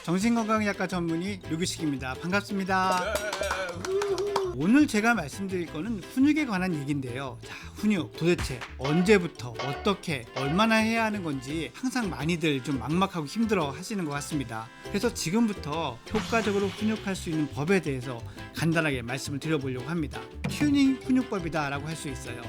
정신건강의학과 전문의 류규식입니다. 반갑습니다. 오늘 제가 말씀드릴 거는 훈육에 관한 얘기인데요. 자, 훈육 도대체 언제부터 어떻게 얼마나 해야 하는 건지 항상 많이들 좀 막막하고 힘들어 하시는 것 같습니다. 그래서 지금부터 효과적으로 훈육할 수 있는 법에 대해서 간단하게 말씀을 드려보려고 합니다. 튜닝 훈육법이다 라고 할 수 있어요.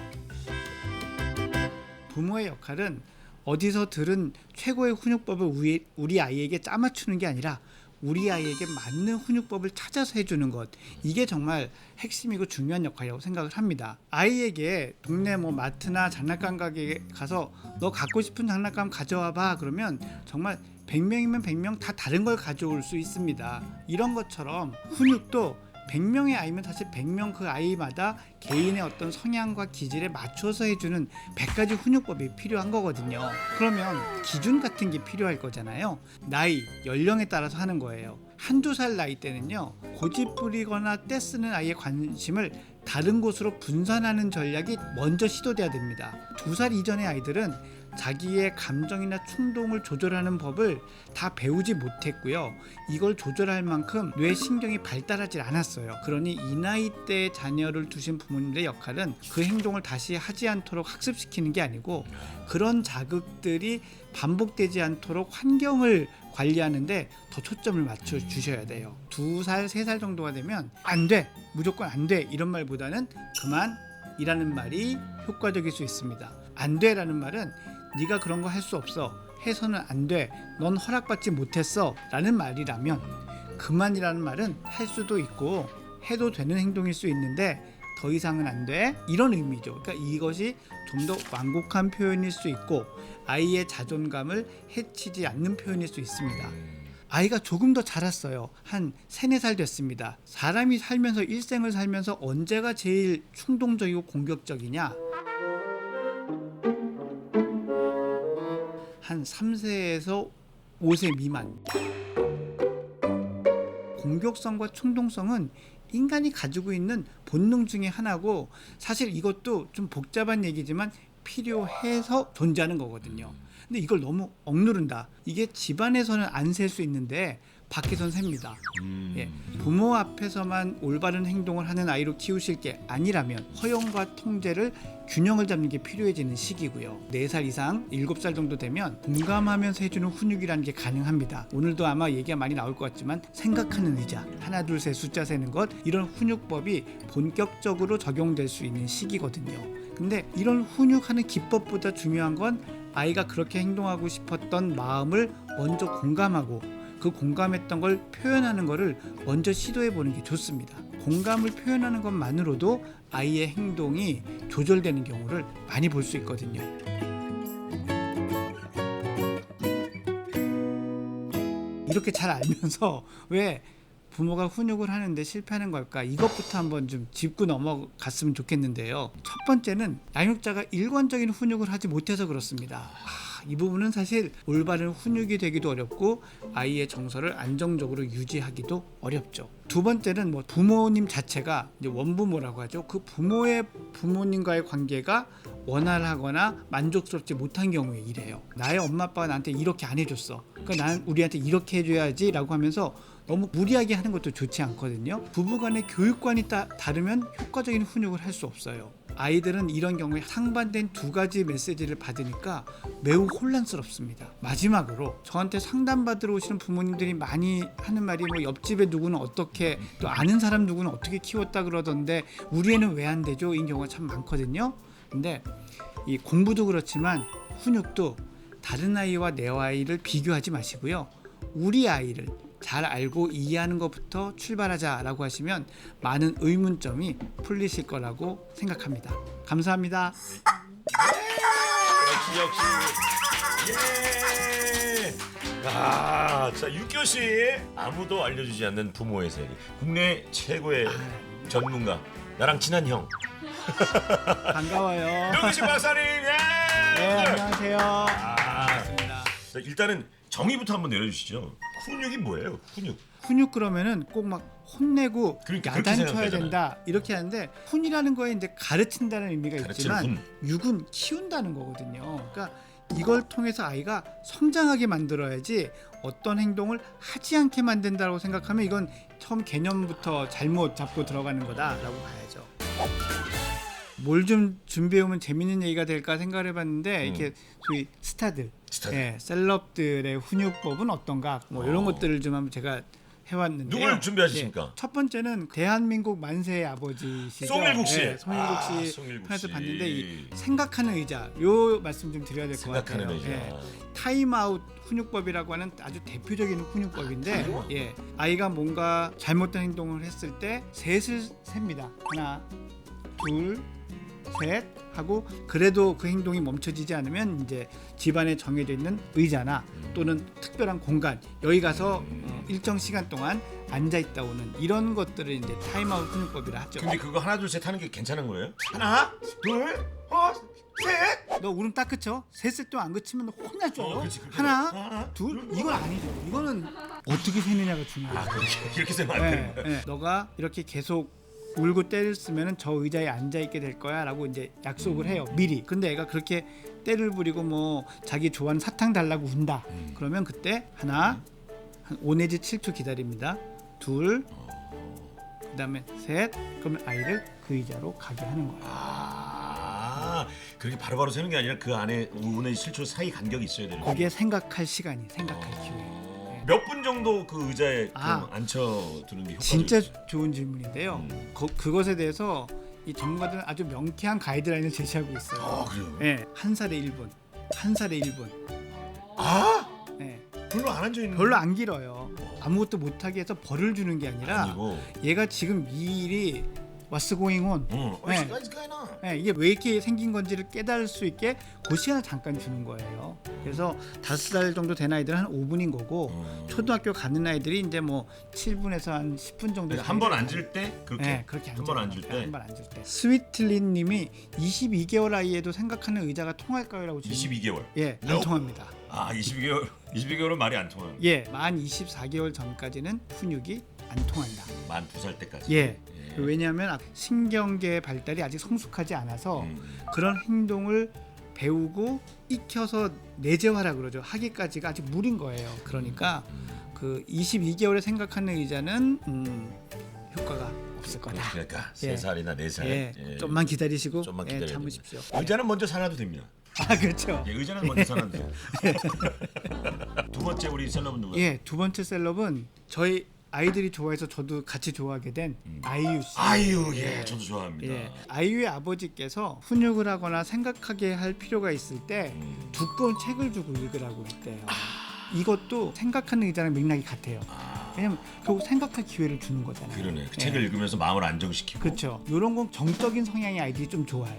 부모의 역할은 어디서 들은 최고의 훈육법을 우리 아이에게 짜맞추는 게 아니라 우리 아이에게 맞는 훈육법을 찾아서 해주는 것, 이게 정말 핵심이고 중요한 역할이라고 생각을 합니다. 아이에게 동네 마트나 장난감 가게에 가서 너 갖고 싶은 장난감 가져와 봐 그러면 정말 100명이면 100명 다 다른 걸 가져올 수 있습니다. 이런 것처럼 훈육도 100명의 아이면 사실 100명 그 아이마다 개인의 어떤 성향과 기질에 맞춰서 해주는 100가지 훈육법이 필요한 거거든요. 그러면 기준 같은 게 필요할 거잖아요. 나이, 연령에 따라서 하는 거예요. 한두 살 나이 때는요, 고집 부리거나 떼쓰는 아이의 관심을 다른 곳으로 분산하는 전략이 먼저 시도돼야 됩니다. 2살 이전의 아이들은 자기의 감정이나 충동을 조절하는 법을 다 배우지 못했고요. 이걸 조절할 만큼 뇌 신경이 발달하지 않았어요. 그러니 이 나이 때 자녀를 두신 부모님의 역할은 그 행동을 다시 하지 않도록 학습시키는 게 아니고 그런 자극들이 반복되지 않도록 환경을 관리하는데 더 초점을 맞춰 주셔야 돼요. 2살, 3살 정도가 되면 안 돼, 무조건 안 돼 이런 말보다는 그만이라는 말이 효과적일 수 있습니다. 안 돼라는 말은 네가 그런 거 할 수 없어, 해서는 안 돼, 넌 허락받지 못했어 라는 말이라면, 그만이라는 말은 할 수도 있고 해도 되는 행동일 수 있는데 더 이상은 안 돼 이런 의미죠. 그러니까 이것이 좀 더 완곡한 표현일 수 있고 아이의 자존감을 해치지 않는 표현일 수 있습니다. 아이가 조금 더 자랐어요. 한 3, 4살 됐습니다. 사람이 살면서 일생을 살면서 언제가 제일 충동적이고 공격적이냐? 한 3세에서 5세 미만. 공격성과 충동성은 인간이 가지고 있는 본능 중에 하나고, 사실 이것도 좀 복잡한 얘기지만 필요해서 존재하는 거거든요. 근데 이걸 너무 억누른다. 이게 집안에서는 안 셀 수 있는데 밖에선 셉니다. 예, 부모 앞에서만 올바른 행동을 하는 아이로 키우실 게 아니라면 허용과 통제를 균형을 잡는 게 필요해지는 시기고요. 4살 이상 7살 정도 되면 공감하면서 해주는 훈육이라는 게 가능합니다. 오늘도 아마 얘기가 많이 나올 것 같지만 생각하는 의자, 하나 둘 셋 숫자 세는 것, 이런 훈육법이 본격적으로 적용될 수 있는 시기거든요. 근데 이런 훈육하는 기법보다 중요한 건 아이가 그렇게 행동하고 싶었던 마음을 먼저 공감하고 그 공감했던 걸 표현하는 거를 먼저 시도해 보는 게 좋습니다. 공감을 표현하는 것만으로도 아이의 행동이 조절되는 경우를 많이 볼 수 있거든요. 이렇게 잘 알면서 왜 부모가 훈육을 하는데 실패하는 걸까? 이것부터 한번 좀 짚고 넘어갔으면 좋겠는데요. 첫 번째는 양육자가 일관적인 훈육을 하지 못해서 그렇습니다. 이 부분은 사실 올바른 훈육이 되기도 어렵고 아이의 정서를 안정적으로 유지하기도 어렵죠. 두 번째는 부모님 자체가 이제 원부모라고 하죠. 그 부모의 부모님과의 관계가 원활하거나 만족스럽지 못한 경우에 이래요. 나의 엄마 아빠가 나한테 이렇게 안 해줬어, 그러니까 나는 우리한테 이렇게 해줘야지 라고 하면서 너무 무리하게 하는 것도 좋지 않거든요. 부부간의 교육관이 다르면 효과적인 훈육을 할 수 없어요. 아이들은 이런 경우에 상반된 2가지 메시지를 받으니까 매우 혼란스럽습니다. 마지막으로 저한테 상담받으러 오시는 부모님들이 많이 하는 말이 옆집에 누구는 어떻게, 또 아는 사람 누구는 어떻게 키웠다 그러던데 우리 애는 왜 안 되죠? 이 경우가 참 많거든요. 근데 이 공부도 그렇지만 훈육도 다른 아이와 내 아이를 비교하지 마시고요. 우리 아이를 잘 알고 이해하는 것부터 출발하자라고 하시면 많은 의문점이 풀리실 거라고 생각합니다. 감사합니다. 역시. 자, 6교시 아무도 알려주지 않는 부모의 세계. 국내 최고의 전문가, 나랑 친한 형. 반가워요. 류규식 박사님. 네, 안녕하세요. 반갑습니다. 자, 일단은 정의부터 한번 내려주시죠. 훈육이 뭐예요? 훈육 그러면은 꼭 혼내고 그렇게 야단 쳐야 생각하잖아요. 된다 이렇게 하는데, 훈이라는 거에 이제 가르친다는 의미가 있지만 가르치는 육은 키운다는 거거든요. 그러니까 이걸 통해서 아이가 성장하게 만들어야지 어떤 행동을 하지 않게 만든다고 생각하면 이건 처음 개념부터 잘못 잡고 들어가는 거다라고 봐야죠. 뭘 좀 준비해오면 재밌는 얘기가 될까 생각을 해봤는데 이렇게 소위 스타들. 예, 셀럽들의 훈육법은 어떤가 뭐 이런 것들을 좀 한번 제가 해왔는데요. 누굴 준비하셨습니까? 예, 첫 번째는 대한민국 만세의 아버지시죠. 송일국 씨. 예, 송일국 씨 송일국 편에서 씨. 봤는데 이 생각하는 의자 요 말씀 좀 드려야 될 것 같아요. 생각하는 의자. 예, 타임아웃 훈육법이라고 하는 아주 대표적인 훈육법인데 예, 아이가 뭔가 잘못된 행동을 했을 때 셋을 셉니다. 하나, 둘, 셋 하고 그래도 그 행동이 멈춰지지 않으면 이제 집안에 정해져 있는 의자나 또는 특별한 공간 여기 가서 일정 시간 동안 앉아 있다 오는 이런 것들을 이제 타임아웃 훈육법이라 하죠. 근데 그거 하나 둘 셋 하는 게 괜찮은 거예요? 하나, 둘, 셋. 너 울음 딱 그쳐? 셋을 또 안 그치면 혼날 줄 알아. 그치, 그렇게 하나, 둘 이건 아니죠. 이거는 어떻게 세느냐가 중요해요. 이렇게 세면 안 되는 거야. 너가 이렇게 계속 울고 때를 쓰면은 저 의자에 앉아 있게 될 거야라고 이제 약속을 해요 미리. 근데 애가 그렇게 때를 부리고 뭐 자기 좋아하는 사탕 달라고 운다. 그러면 그때 하나, 한 5 내지 7초 기다립니다. 둘, 그다음에 셋. 그러면 아이를 그 의자로 가게 하는 거예요. 그렇게 바로바로 세는 게 아니라 그 안에 5 내지 7초 사이 간격이 있어야 되는 거예요. 거기에 생각할 시간이, 생각할 기회. 몇 분 정도 그 의자에 앉혀두는 게 효과적이에요? 진짜 좋은 질문인데요. 그것에 대해서 이 전문가들은 아주 명쾌한 가이드라인을 제시하고 있어요. 그래요? 네, 한 살에 1분, 한 살에 1분. 네, 별로 안 앉아 있는. 별로 안 길어요. 아무것도 못하게 해서 벌을 주는 게 아니라 아니고. 얘가 지금 이 일이 what's going on? 네. 네, 이게 왜 이렇게 생긴 건지를 깨달을 수 있게 그 시간을 잠깐 주는 거예요. 그래서 5살 정도 된 아이들은 한 5분인 거고 초등학교 가는 아이들이 이제 뭐 7분에서 한 10분 정도. 한 번 앉을 때 그렇게. 네, 그렇게 한 번 앉을 때. 한 번 앉을 때. 스위틀린님이 22개월 아이에도 생각하는 의자가 통할까요라고. 22개월. 예, 안 통합니다. 22개월은 말이 안 통하는. 예, 만 24개월 전까지는 훈육이 안 통한다. 만 2살 때까지. 예. 왜냐하면 신경계 발달이 아직 성숙하지 않아서 그런 행동을 배우고 익혀서 내재화라 그러죠. 하기까지가 아직 무리인 거예요. 그러니까 그 22개월에 생각하는 의자는 효과가 없을 거다. 그러니까 예. 3살이나 4살. 예. 좀만 기다리시고 좀만 기다려야 참으십시오. 의자는 먼저 사놔도 됩니다. 그렇죠. 예, 의자는 먼저 사놔도 돼요. 두 번째 우리 셀럽은 누구예요? 예, 두 번째 셀럽은 저희 아이들이 좋아해서 저도 같이 좋아하게 된 아이유 씨. 아이유, 예, 저도 좋아합니다. 예, 아이유의 아버지께서 훈육을 하거나 생각하게 할 필요가 있을 때 두꺼운 책을 주고 읽으라고 했대요. 이것도 생각하는 의자랑 맥락이 같아요. 왜냐면 결국 생각할 기회를 주는 거잖아요. 그러네. 그 책을 읽으면서 마음을 안정시키고. 그렇죠. 이런 건 정적인 성향의 아이들이 좀 좋아요.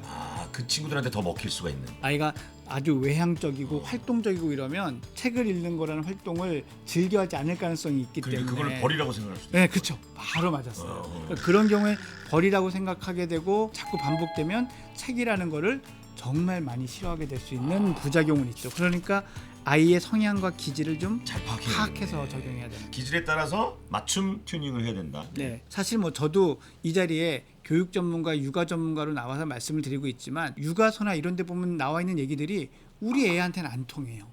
그 친구들한테 더 먹힐 수가 있는. 아이가 아주 외향적이고 활동적이고 이러면 책을 읽는 거라는 활동을 즐겨하지 않을 가능성이 있기 때문에 그걸 버리라고 생각할 수도. 네, 그렇죠. 바로 맞았어요. 그러니까 그런 경우에 버리라고 생각하게 되고 자꾸 반복되면 책이라는 거를 정말 많이 싫어하게 될 수 있는 부작용은 있죠. 그러니까 아이의 성향과 기질을 좀 잘 파악해서 적용해야 됩니다. 기질에 따라서 맞춤 튜닝을 해야 된다. 네, 사실 뭐 저도 이 자리에 교육 전문가, 육아 전문가로 나와서 말씀을 드리고 있지만 육아서나 이런 데 보면 나와 있는 얘기들이 우리 애한테는 안 통해요.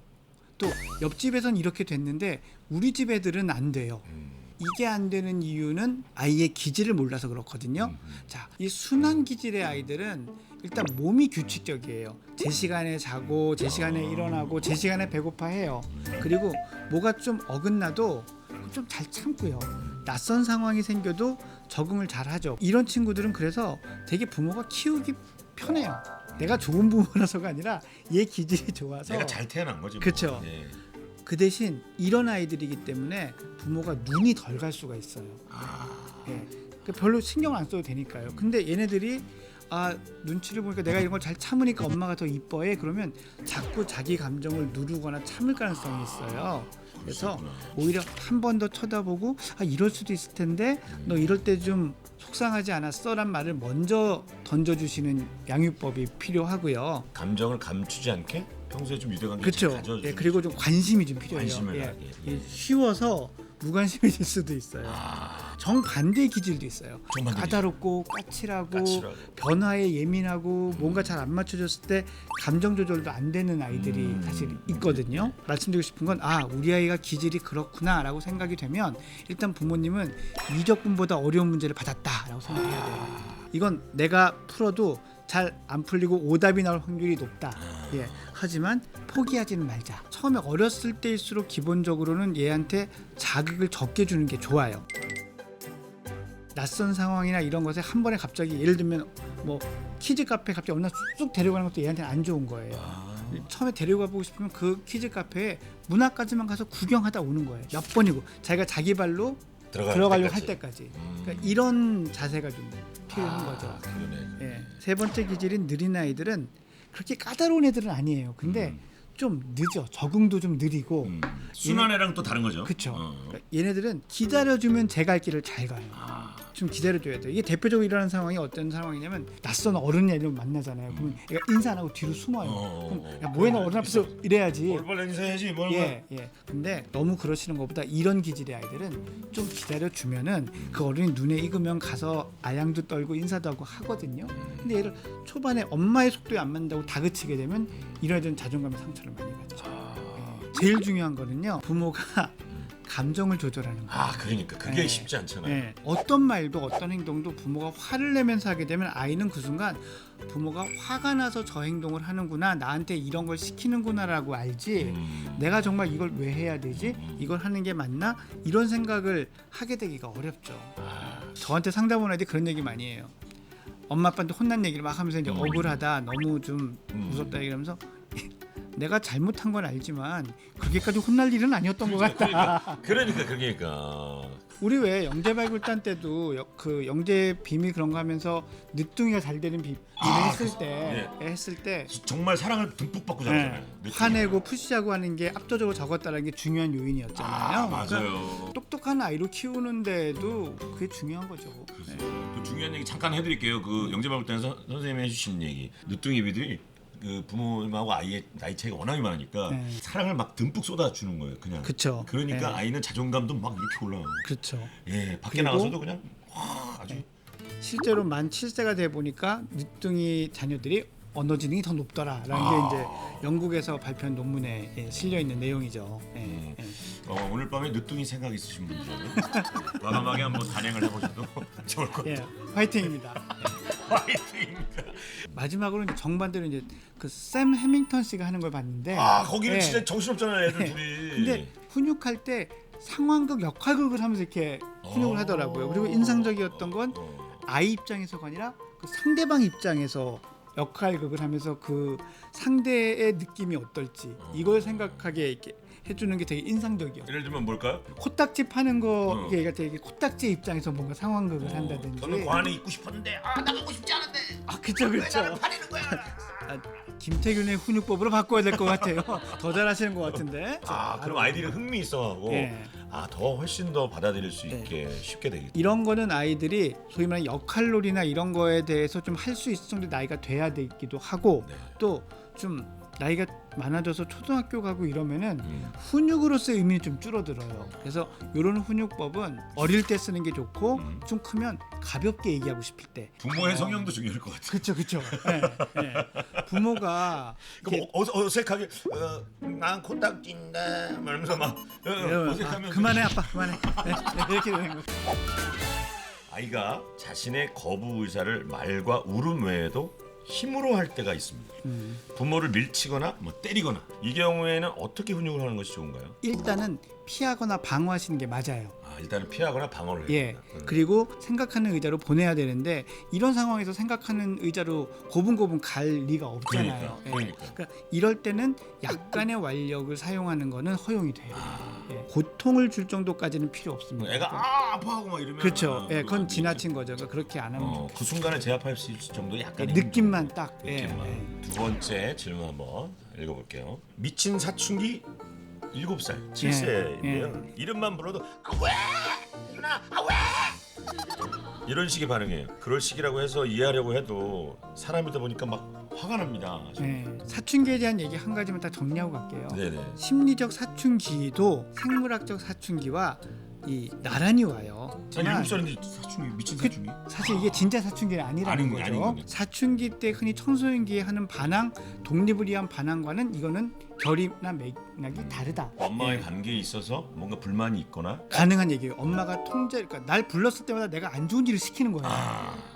또 옆집에선 이렇게 됐는데 우리 집 애들은 안 돼요. 이게 안 되는 이유는 아이의 기질을 몰라서 그렇거든요. 자, 이 순한 기질의 아이들은 일단 몸이 규칙적이에요. 제 시간에 자고 제 시간에 일어나고 제 시간에 배고파해요. 그리고 뭐가 좀 어긋나도 좀 잘 참고요. 낯선 상황이 생겨도 적응을 잘 하죠. 이런 친구들은 그래서 되게 부모가 키우기 편해요. 내가 좋은 부모라서가 아니라 얘 기질이 좋아서. 내가 잘 태어난 거지. 그렇죠. 예. 그 대신 이런 아이들이기 때문에 부모가 눈이 덜 갈 수가 있어요. 예. 그러니까 별로 신경 안 써도 되니까요. 근데 얘네들이 눈치를 보니까 내가 이런 걸 잘 참으니까 엄마가 더 이뻐해. 그러면 자꾸 자기 감정을 누르거나 참을 가능성이 있어요. 그래서 오히려 한 번 더 쳐다보고 이럴 수도 있을 텐데 너 이럴 때 좀 속상하지 않았어? 란 말을 먼저 던져주시는 양육법이 필요하고요. 감정을 감추지 않게 평소에 좀 유대관계 그렇죠. 그리고 좀 관심이 좀 필요해요. 관심을 하게. 쉬워서 무관심해질 수도 있어요. 정반대의 기질도 있어요. 정반대 까다롭고 까칠하고 까칠하고. 변화에 예민하고 뭔가 잘 안 맞춰졌을 때 감정 조절도 안 되는 아이들이 사실 있거든요. 말씀드리고 싶은 건 우리 아이가 기질이 그렇구나라고 생각이 되면 일단 부모님은 미적분보다 어려운 문제를 받았다라고 생각해야 돼요. 이건 내가 풀어도 잘 안 풀리고 오답이 나올 확률이 높다. 예. 하지만 포기하지는 말자. 처음에 어렸을 때일수록 기본적으로는 얘한테 자극을 적게 주는 게 좋아요. 낯선 상황이나 이런 것에 한 번에 갑자기 예를 들면 뭐 키즈 카페 갑자기 어느 날 쑥 데려가는 것도 얘한테는 안 좋은 거예요. 처음에 데려가 보고 싶으면 그 키즈 카페에 문 앞까지만 가서 구경하다 오는 거예요. 몇 번이고 자기가 자기 발로 들어가려고 할 때까지. 그러니까 이런 자세가 좀 필요한 거죠. 그러네. 예. 세 번째 기질인 느린 아이들은 그렇게 까다로운 애들은 아니에요. 근데 좀 늦어. 적응도 좀 느리고. 순한 애랑 또 다른 거죠. 그렇죠. 그러니까 얘네들은 기다려주면 제 갈 길을 잘 가요. 좀 기다려줘야 돼요. 이게 대표적으로 일어나는 상황이 어떤 상황이냐면 낯선 어른 애를 만나잖아요. 그러면 얘가 인사 안 하고 뒤로 숨어요. 그럼 야 뭐해 너 어른 앞에서 이래야지. 얼굴 인사해야지 뭘. 예. 근데 너무 그러시는 것보다 이런 기질의 아이들은 좀 기다려주면은 그 어른이 눈에 익으면 가서 아양도 떨고 인사도 하고 하거든요. 근데 얘를 초반에 엄마의 속도에 안 맞는다고 다그치게 되면 이런 애들은 자존감의 상처를 많이 받죠. 예. 제일 중요한 거는요. 부모가 감정을 조절하는 거예요. 그러니까 그게 쉽지 않잖아요. 네. 어떤 말도 어떤 행동도 부모가 화를 내면서 하게 되면 아이는 그 순간 부모가 화가 나서 저 행동을 하는구나, 나한테 이런 걸 시키는구나라고 알지 내가 정말 이걸 왜 해야 되지? 이걸 하는 게 맞나? 이런 생각을 하게 되기가 어렵죠. 저한테 상담 온 아이들이 그런 얘기 많이 해요. 엄마 아빠한테 혼난 얘기를 막 하면서 이제 억울하다, 너무 좀 무섭다 얘기하면서 내가 잘못한 건 알지만 그렇게까지 혼날 일은 아니었던 것 같다. 그러니까. 우리 왜 영재발굴단 때도 그 영재 비밀 그런 거 하면서 늦둥이가 잘 되는 비밀 했을 때 정말 사랑을 듬뿍 받고 자랐잖아요. 화내고 푸시하고 하는 게 압도적으로 적었다는 게 중요한 요인이었잖아요. 맞아요. 그러니까 똑똑한 아이로 키우는데도 그게 중요한 거죠. 네. 또 중요한 얘기 잠깐 해드릴게요. 그 영재발굴단에서 선생님이 해주신 얘기. 늦둥이비들이 그 부모님하고 아이의 나이 차이가 워낙에 많으니까 사랑을 막 듬뿍 쏟아주는 거예요. 그냥. 그쵸. 그러니까 아이는 자존감도 막 이렇게 올라요. 그렇죠. 예, 밖에 나가서도 그냥 아주. 실제로 만 7세가 돼 보니까 늦둥이 자녀들이 언어 지능이 더 높더라라는 게 이제 영국에서 발표한 논문에 실려 있는 내용이죠. 오늘 밤에 늦둥이 생각 있으신 분들은 과감하게 한번 단행을 해보셔도 좋을 것 같아요. 화이팅입니다. 화이팅입니다. 마지막으로 이제 정반대로 이제 그 샘 해밍턴 씨가 하는 걸 봤는데 거기는 진짜 정신없잖아요, 애들 둘이. 근데 훈육할 때 상황극 역할극을 하면서 이렇게 훈육을 하더라고요. 그리고 인상적이었던 건 아이 입장에서가 아니라 그 상대방 입장에서 역할극을 하면서 그 상대의 느낌이 어떨지 이걸 생각하게 이렇게 해주는 게 되게 인상적이었어요. 예를 들면 뭘까요? 코딱지 파는 거 얘가 되게 코딱지 입장에서 뭔가 상황극을 한다든지. 저는 그 안에 있고 싶었는데 나가고 싶지 않은데. 그쵸. 왜 나를 파내는 거야? 김태균의 훈육법으로 바꿔야 될 것 같아요. 더 잘하시는 것 같은데. 그럼 아이들이 흥미 있어하고 더 훨씬 더 받아들일 수 있게 쉽게 되겠죠. 이런 거는 아이들이 소위 말하는 역할놀이나 이런 거에 대해서 좀 할 수 있을 정도 나이가 돼야 되기도 하고 또 좀 나이가 많아져서 초등학교 가고 이러면은 훈육으로서의 의미는 좀 줄어들어요. 그래서 이런 훈육법은 어릴 때 쓰는 게 좋고 좀 크면 가볍게 얘기하고 싶을 때. 부모의 성향도 중요할 것 같아요. 그렇죠. 부모가 그럼 어색하게 난 코딱지인데 말면서 막 어색하면 그만해 아빠 그만해 이렇게 되는 거죠. 아이가 자신의 거부 의사를 말과 울음 외에도 힘으로 할 때가 있습니다. 부모를 밀치거나 때리거나 이 경우에는 어떻게 훈육을 하는 것이 좋은가요? 일단은 피하거나 방어하시는 게 맞아요. 일단은 피하거나 방어를 해야 된다. 그리고 생각하는 의자로 보내야 되는데 이런 상황에서 생각하는 의자로 고분고분 갈 리가 없잖아요. 그러니까 이럴 때는 약간의 완력을 사용하는 거는 허용이 돼요. 고통을 줄 정도까지는 필요 없습니다. 애가 아파하고 막 이러면 그렇죠. 그건 지나친 거죠. 그렇게 안 하면 그 순간에 제압할 수 있을 정도 약간 느낌만 딱. 두 번째 질문 한번 읽어볼게요. 미친 사춘기 7살, 7세인데요. 이름만 불러도 왜? 누나, 왜? 이런 식의 반응이에요. 그럴 시기라고 해서 이해하려고 해도 사람이다 보니까 막 화가 납니다. 사춘기에 대한 얘기 한 가지만 딱 정리하고 갈게요. 네네. 심리적 사춘기도 생물학적 사춘기와 이 나란히 와요. 한 7살인데 사춘기 미친 사춘기. 사실 이게 진짜 사춘기는 아니라는 거죠. 아닌 거죠. 사춘기 때 흔히 청소년기에 하는 반항, 독립을 위한 반항과는 이거는 결이나 맥락이 다르다. 엄마와의 예. 관계에 있어서 뭔가 불만이 있거나. 가능한 얘기예요. 엄마가 그러니까 날 불렀을 때마다 내가 안 좋은 일을 시키는 거예요.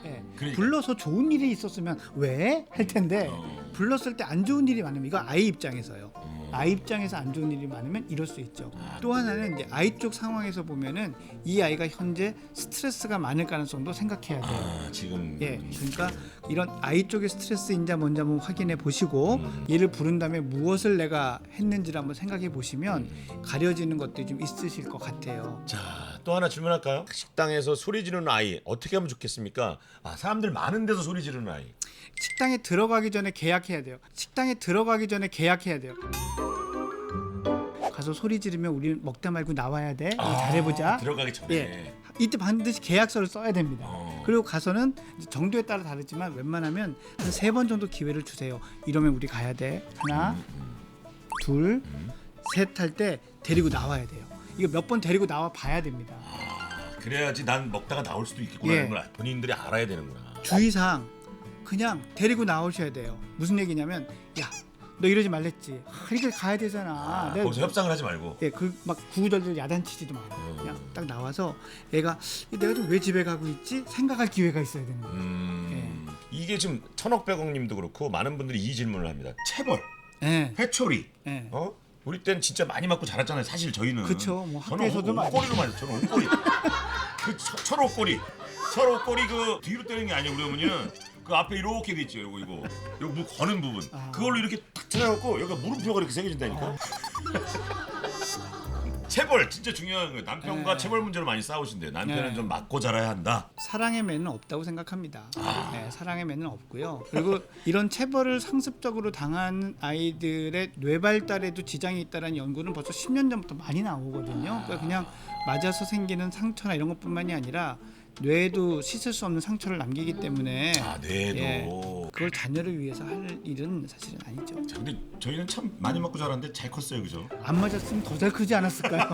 예. 그러니까. 불러서 좋은 일이 있었으면 왜? 할 텐데 불렀을 때 안 좋은 일이 많으면 이거 아이 입장에서요. 아이 입장에서 안 좋은 일이 많으면 이럴 수 있죠. 또 하나는 이제 아이 쪽 상황에서 보면은 이 아이가 현재 스트레스가 많을 가능성도 생각해야 돼요. 지금. 예, 그러니까 이런 아이 쪽의 스트레스인지 먼저 한번 확인해 보시고 얘를 부른 다음에 무엇을 내가 했는지를 한번 생각해 보시면 가려지는 것들이 좀 있으실 것 같아요. 자, 또 하나 질문할까요? 식당에서 소리 지르는 아이 어떻게 하면 좋겠습니까? 사람들 많은 데서 소리 지르는 아이. 식당에 들어가기 전에 계약해야 돼요. 식당에 들어가기 전에 계약해야 돼요. 가서 소리 지르면 우리 먹다 말고 나와야 돼. 잘해보자. 들어가기 전에. 예, 이때 반드시 계약서를 써야 됩니다. 그리고 가서는 정도에 따라 다르지만 웬만하면 한 3번 정도 기회를 주세요. 이러면 우리 가야 돼. 하나, 둘, 셋 할 때 데리고 나와야 돼요. 이거 몇 번 데리고 나와 봐야 됩니다. 그래야지 난 먹다가 나올 수도 있겠구나 예. 하는 걸 본인들이 알아야 되는구나. 주의사항 그냥 데리고 나오셔야 돼요. 무슨 얘기냐면 야, 너 이러지 말랬지. 이렇게 가야 되잖아. 내가 거기서 협상을 하지 말고. 예, 그 막 구구절절 야단치지도 말고 그냥 딱 나와서 애가 내가 좀 왜 집에 가고 있지? 생각할 기회가 있어야 되는 거예요. 이게 지금 천억백억님도 그렇고 많은 분들이 이 질문을 합니다. 체벌, 예. 회초리. 예. 우리 때는 진짜 많이 맞고 자랐잖아요. 사실 저희는. 그쵸. 뭐 저는 학교에서도 많이. 옷걸이로 맞았죠. 저는 옷걸이. 그 철옷걸이. 철옷걸이 그 뒤로 때리는 게 아니에요. 우리 어머니는 그 앞에 이렇게 돼 있죠. 이거 뭐 거는 부분. 그걸로 이렇게 탁 찾아갖고 여기가 물음표가 이렇게 새겨진다니까. 체벌 진짜 중요한 거예요. 남편과 네. 체벌 문제로 많이 싸우신대요. 남편은 네. 좀 맞고 자라야 한다. 사랑의 매는 없다고 생각합니다. 네, 사랑의 매는 없고요. 그리고 이런 체벌을 상습적으로 당한 아이들의 뇌 발달에도 지장이 있다는 연구는 벌써 10년 전부터 많이 나오거든요. 그러니까 그냥 맞아서 생기는 상처나 이런 것뿐만이 아니라 뇌에도 씻을 수 없는 상처를 남기기 때문에 뇌도. 예, 그걸 자녀를 위해서 할 일은 사실은 아니죠. 자, 근데 저희는 참 많이 맞고 자랐는데 잘 컸어요, 그죠? 안 맞았으면 더 잘 크지 않았을까요?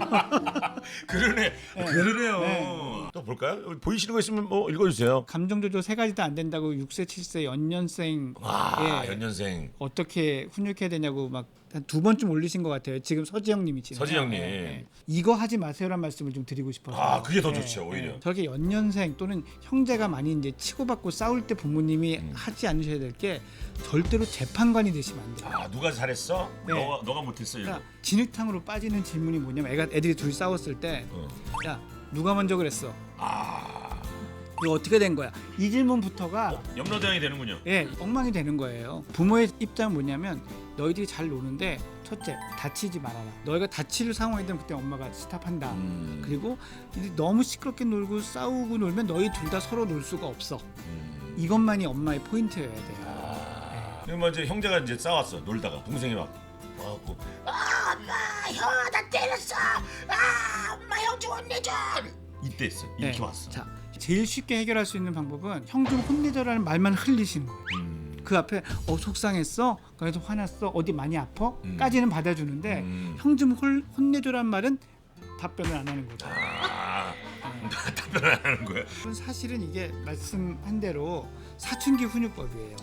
그러네요. 네. 또 볼까요? 여기 보이시는 거 있으면 뭐 읽어주세요. 감정 조절 3가지 다 안 된다고 6세, 7세 연년생 연년생 어떻게 훈육해야 되냐고 막 한 2번쯤 올리신 것 같아요. 지금 서지영님이 지금. 서지영님. 이거 하지 마세요란 말씀을 좀 드리고 싶어서. 그게 더 좋죠, 오히려. 저렇게 연년생 또는 형제가 많이 이제 치고받고 싸울 때 부모님이 하지 않으셔야 될 게 절대로 재판관이 되시면 안 돼요. 누가 잘했어? 네. 너가 못했어. 이거. 그러니까 진흙탕으로 빠지는 질문이 뭐냐면 애들이 둘이 싸웠을 때, 야 누가 먼저 그랬어? 이거 어떻게 된 거야? 이 질문부터가 염라대왕이 되는군요. 엉망이 되는 거예요. 부모의 입장은 뭐냐면 너희들이 잘 노는데 첫째 다치지 말아라. 너희가 다칠 상황이 되면 그때 엄마가 스탑한다. 그리고 너무 시끄럽게 놀고 싸우고 놀면 너희 둘 다 서로 놀 수가 없어. 이것만이 엄마의 포인트여야 돼요. 그러면 이제 형제가 이제 싸웠어. 놀다가 동생이 막 와갖고 엄마 형 나 때렸어. 엄마 형 좀 혼내줘. 이때 했어. 이렇게 왔어. 자, 제일 쉽게 해결할 수 있는 방법은 형 좀 혼내줘라는 말만 흘리시는 거예요. 그 앞에 속상했어? 그래서 화났어? 어디 많이 아파? 까지는 받아주는데 형 좀 혼내줘란 말은 답변을 안 하는 거죠. 답변을 안 하는 거야. 사실은 이게 말씀한 대로 사춘기 훈육법이에요.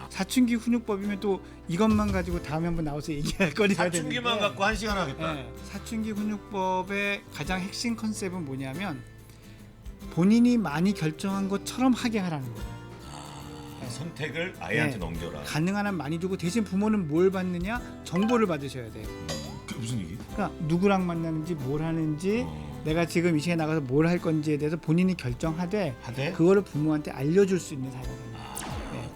사춘기 훈육법이면 또 이것만 가지고 다음에 한번 나와서 얘기할 거리가 되는데 사춘기만 갖고 1시간 하겠다. 사춘기 훈육법의 가장 핵심 컨셉은 뭐냐면 본인이 많이 결정한 것처럼 하게 하라는 거예요. 선택을 아이한테 넘겨라. 가능한 한 많이 주고 대신 부모는 뭘 받느냐? 정보를 받으셔야 돼요. 그게 무슨 얘기? 그러니까 누구랑 만나는지 뭘 하는지 내가 지금 이 시간에 나가서 뭘 할 건지에 대해서 본인이 결정하되 그거를 부모한테 알려줄 수 있는 사회거든요.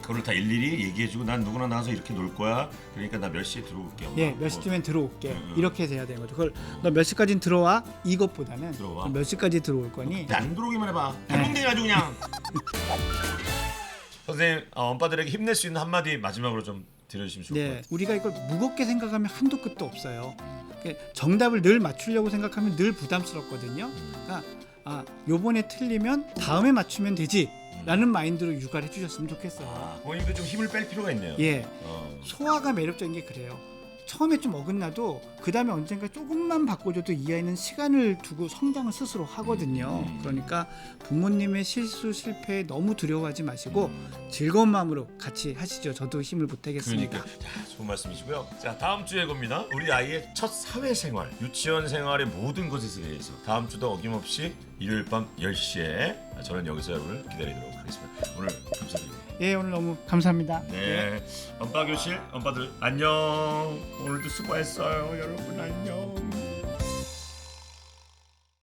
그걸 다 일일이 얘기해주고 난 누구나 나와서 이렇게 놀 거야. 그러니까 나 몇 시에 들어올게. 엄마. 몇 시쯤엔 들어올게. 이렇게 돼야 되는 거죠. 그걸 너 몇 시까지는 들어와? 이것보다는 들어와. 몇 시까지 들어올 거니? 안 들어오기만 해봐. 해몽댕이 아주 그냥. 선생님, 엄빠들에게 힘낼 수 있는 한마디 마지막으로 좀 들려주시면 좋을 것 같아요. 우리가 이걸 무겁게 생각하면 한도 끝도 없어요. 정답을 늘 맞추려고 생각하면 늘 부담스럽거든요. 그러니까 요번에 틀리면 다음에 맞추면 되지 라는 마인드로 육아를 해주셨으면 좋겠어요. 본인도 좀 힘을 뺄 필요가 있네요. 소아가 매력적인 게 그래요. 처음에 좀 어긋나도 그 다음에 언젠가 조금만 바꿔줘도 이 아이는 시간을 두고 성장을 스스로 하거든요. 그러니까 부모님의 실수 실패에 너무 두려워하지 마시고 즐거운 마음으로 같이 하시죠. 저도 힘을 보태겠습니다. 그러니까 자, 좋은 말씀이시고요. 자, 다음 주에 겁니다. 우리 아이의 첫 사회생활, 유치원 생활의 모든 것에 대해서 다음 주도 어김없이 일요일 밤 10시에 저는 여기서 여러분을 기다리도록 하겠습니다. 오늘 감사드립니다. 예, 오늘 너무 감사합니다. 네, 엄빠 교실 엄빠들 안녕. 오늘도 수고했어요. 여러분 안녕.